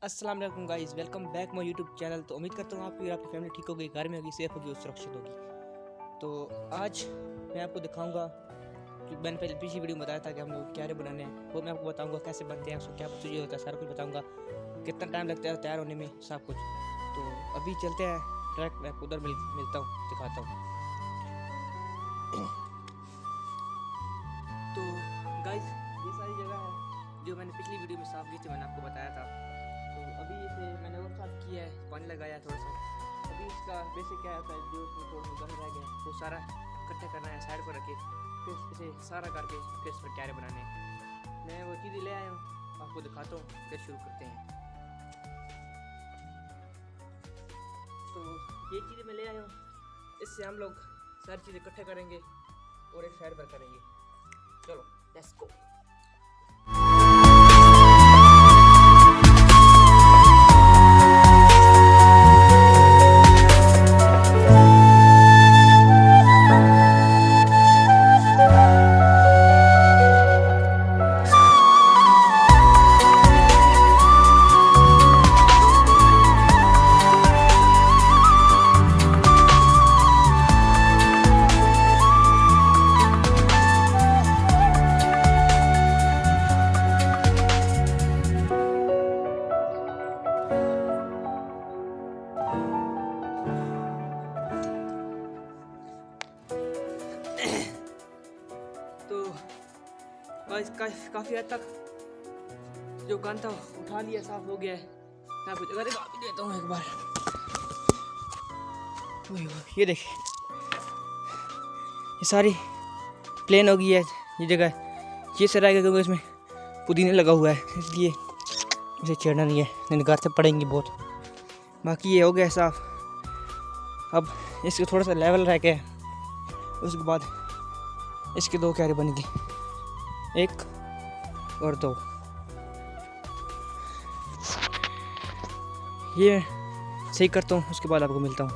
अस्सलाम वालेकुम guys, welcome back my YouTube channel. तो उम्मीद करता हूँ आपकी और आपकी फैमिली ठीक होगी, घर में होगी, सेफ होगी और सुरक्षित होगी। तो आज मैं आपको दिखाऊंगा कि मैंने पहले पिछली वीडियो में बताया था कि हम लोग क्यारे बनाने हैं, वो मैं आपको बताऊंगा कैसे बनते हैं, उसको क्या प्रोसीजर होता है, सारा कुछ बताऊंगा, कितना टाइम लगता है तैयार होने में, सब कुछ। तो अभी चलते हैं ट्रैक, मैं उधर मिलता हूँ, दिखाता हूँ। तो गाइस, ये सारी जगह है जो मैंने पिछली वीडियो में साफ की थी, मैंने आपको बताया था। तो अभी इसे मैंने और साफ किया है, पानी लगाया है थोड़ा सा। अभी इसका बेसिक क्या होता है, जो उसमें थोड़ा सा गंद रह गया है वो सारा इकट्ठा करना है, साइड पर रखे, फिर इसे सारा करके फिर इस पर क्यारे बनाने हैं। मैं वो चीज़ें ले आया हूँ, आपको दिखाता हूँ, फिर शुरू करते हैं। तो ये चीज़ें मैं ले आया हूँ, इससे हम लोग सारी चीज़ें इकट्ठे करेंगे और एक साइड पर करेंगे। चलो लेट्स गो। तो काफ़ी हद तक जो गंद था उठा लिया, साफ हो गया है। मैं आपको जगह दिखा भी देता हूँ एक बार। ये देखिए, ये सारी प्लेन हो गई है ये जगह। ये सर आएगा क्योंकि इसमें पुदीना लगा हुआ है, इसलिए इसे छेड़ना नहीं है, नहीं घर से पड़ेंगी बहुत। बाकी ये हो गया साफ। अब इसके थोड़ा सा लेवल रह गया है, उसके बाद इसके दो क्यारे बनेंगे, एक और दो। ये सही करता हूँ, उसके बाद आपको मिलता हूँ।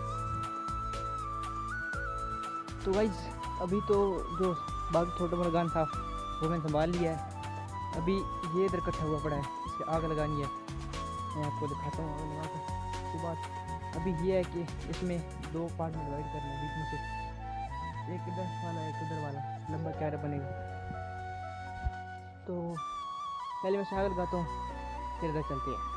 तो गाइस, अभी तो जो बाकी छोटा मोटा गान था वो मैंने संभाल लिया है। अभी ये इधर इकट्ठा हुआ पड़ा है, इसकी आग लगानी है, मैं आपको दिखाता हूँ आग लगा कर। उसके बाद अभी ये है कि इसमें दो पार्ट में डिवाइड करना है, बीच में से एक इधर वाला एक उधर वाला, लंबा क्यारा बनेगा। तो पहले मैं आग लगाता हूँ, फिर इधर चलते हैं।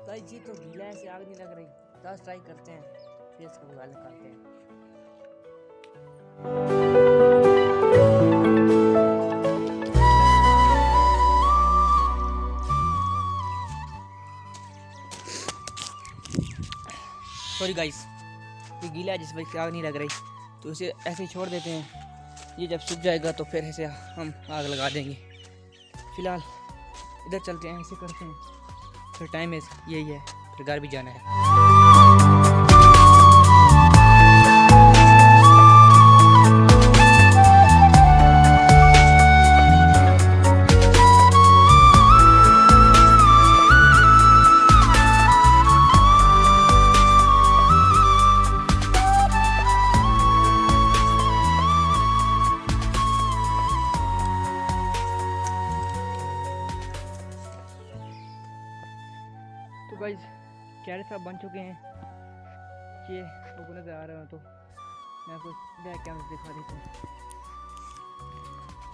गाइस, ये तो गीला है, से आग नहीं लग रही। 10 ट्राई करते हैं, फिर इसका बुरा निकालते हैं। सॉरी गाइस, ये गीला है जिस वजह से आग नहीं लग रही, तो इसे ऐसे ही छोड़ देते हैं। ये जब सूख जाएगा तो फिर इसे हम आग लगा देंगे। फिलहाल इधर चलते हैं, ऐसे करते हैं, फिर टाइम यही है, फिर घर भी जाना है। तो गाइस, क्यारे साहब बन चुके हैं, ये आपको नज़र आ रहा हो तो मैं आपको बैक कैमरा से दिखा देता हूँ।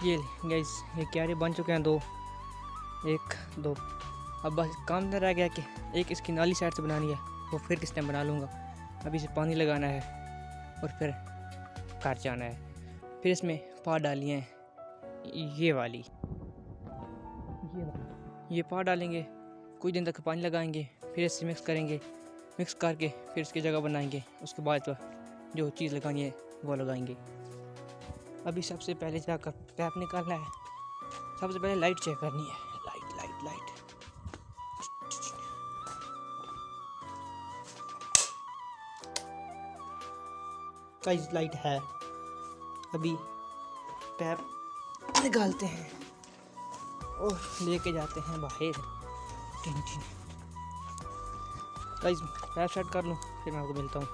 ये गाइस, ये क्यारे बन चुके हैं, दो, एक दो। अब बस काम रह गया कि एक इसकी नाली साइड से बनानी है, वो फिर किस टाइम बना लूँगा। अभी इसे पानी लगाना है और फिर घर जाना है। फिर इसमें पार डाली हैं, ये वाली ये पार डालेंगे, कुछ दिन तक पानी लगाएंगे, फिर इसे मिक्स करेंगे, मिक्स करके फिर इसकी जगह बनाएंगे। उसके बाद तो जो चीज़ लगानी है वो लगाएंगे। अभी सबसे पहले जाकर पैप निकालना है, सबसे पहले लाइट चेक करनी है। Light light light. Guys light है, अभी पैप निकालते हैं और लेके जाते हैं बाहर। गाइस पैप सेट कर लूँ फिर मैं आपको मिलता हूँ।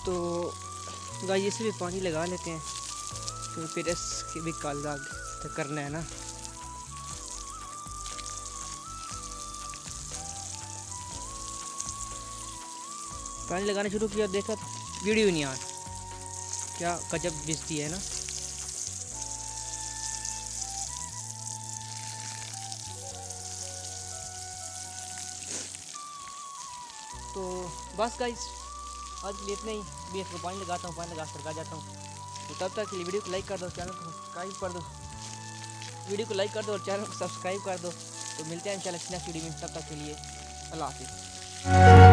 तो गाइस इसे भी पानी लगा लेते हैं, तो फिर इसके भी काला तो करना है ना। पानी लगाना शुरू किया, देखा तो वीडियो नहीं आ रहा, क्या गजब बेइज्जती है ना। तो बस गाइस आज के लिए इतना ही। भी इसको पानी लगाता हूँ, पानी लगा कर जाता हूँ। तो तब तक के लिए वीडियो को लाइक कर दो, चैनल को सब्सक्राइब कर दो, वीडियो को लाइक कर दो और चैनल को सब्सक्राइब कर दो। तो मिलते हैं इंशाल्लाह नेक्स्ट वीडियो में, तब तक के लिए अल्लाह हाफिज़।